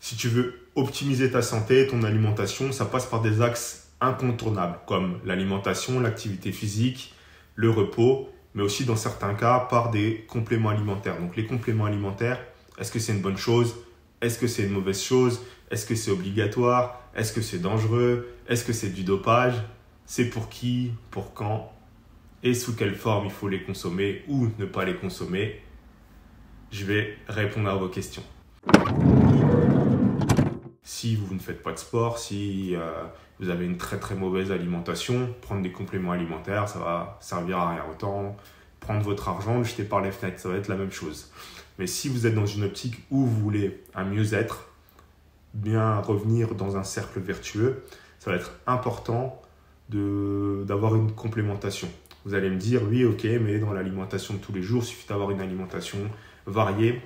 Si tu veux optimiser ta santé, ton alimentation, ça passe par des axes incontournables comme l'alimentation, l'activité physique, le repos, mais aussi dans certains cas par des compléments alimentaires. Donc les compléments alimentaires, est-ce que c'est une bonne chose? Est-ce que c'est une mauvaise chose? Est-ce que c'est obligatoire? Est-ce que c'est dangereux? Est-ce que c'est du dopage? C'est pour qui? Pour quand? Et sous quelle forme il faut les consommer ou ne pas les consommer? Je vais répondre à vos questions. Si vous ne faites pas de sport, si vous avez une très très mauvaise alimentation, prendre des compléments alimentaires, ça va servir à rien. Autant prendre votre argent, le jeter par les fenêtres, ça va être la même chose. Mais si vous êtes dans une optique où vous voulez un mieux-être, bien revenir dans un cercle vertueux, ça va être important d'avoir une complémentation. Vous allez me dire, oui, ok, mais dans l'alimentation de tous les jours, il suffit d'avoir une alimentation variée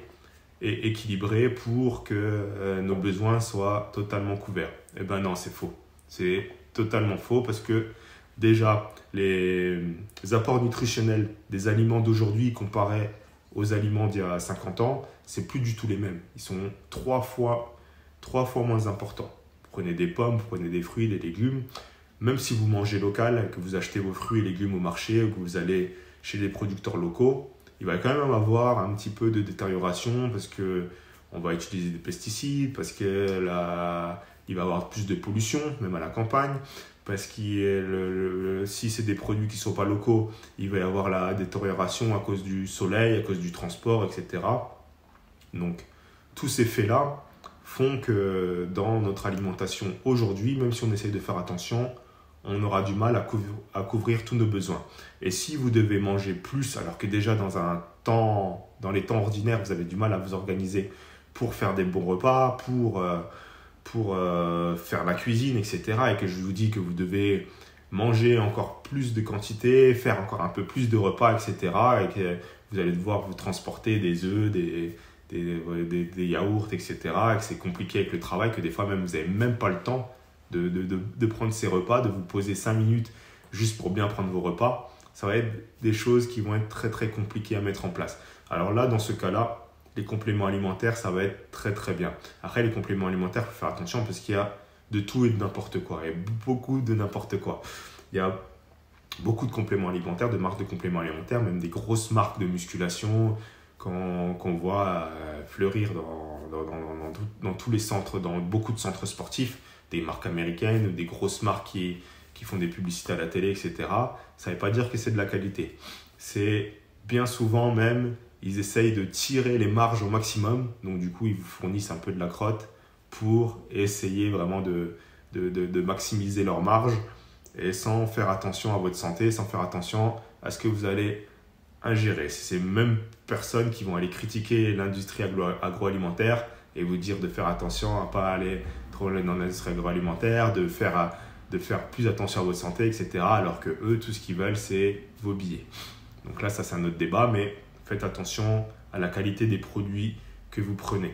et équilibrée pour que nos besoins soient totalement couverts. Eh bien non, c'est faux. C'est totalement faux parce que déjà, les apports nutritionnels des aliments d'aujourd'hui comparés aux aliments d'il y a 50 ans, c'est plus du tout les mêmes. Ils sont trois fois moins importants. Vous prenez des pommes, vous prenez des fruits, des légumes. Même si vous mangez local, que vous achetez vos fruits et légumes au marché ou que vous allez chez des producteurs locaux, il va quand même avoir un petit peu de détérioration parce qu'on va utiliser des pesticides, parce qu'il va y avoir plus de pollution, même à la campagne, parce que si c'est des produits qui ne sont pas locaux, il va y avoir la détérioration à cause du soleil, à cause du transport, etc. Donc, tous ces faits-là font que dans notre alimentation aujourd'hui, même si on essaye de faire attention, on aura du mal à couvrir tous nos besoins. Et si vous devez manger plus, alors que déjà dans les temps ordinaires, vous avez du mal à vous organiser pour faire des bons repas, pour faire la cuisine, etc. Et que je vous dis que vous devez manger encore plus de quantité, faire encore un peu plus de repas, etc. Et que vous allez devoir vous transporter des œufs, des yaourts, etc. Et que c'est compliqué avec le travail, que des fois même vous n'avez même pas le temps de prendre ces repas, de vous poser 5 minutes juste pour bien prendre vos repas. Ça va être des choses qui vont être très très compliquées à mettre en place. Alors là, dans ce cas-là, les compléments alimentaires, ça va être très très bien. Après, les compléments alimentaires, il faut faire attention parce qu'il y a de tout et de n'importe quoi. Il y a beaucoup de n'importe quoi. Il y a beaucoup de compléments alimentaires, de marques de compléments alimentaires, même des grosses marques de musculation qu'on voit fleurir dans tous les centres, dans beaucoup de centres sportifs, des marques américaines, des grosses marques qui font des publicités à la télé, etc. Ça ne veut pas dire que c'est de la qualité. C'est bien souvent même, ils essayent de tirer les marges au maximum. Donc du coup, ils vous fournissent un peu de la crotte pour essayer vraiment de maximiser leurs marges et sans faire attention à votre santé, sans faire attention à ce que vous allez ingérer. C'est ces mêmes personnes qui vont aller critiquer l'industrie agroalimentaire et vous dire de faire attention à ne pas aller trop dans l'industrie agroalimentaire, de faire plus attention à votre santé, etc. Alors que eux, tout ce qu'ils veulent, c'est vos billets. Donc là, ça c'est un autre débat, mais faites attention à la qualité des produits que vous prenez.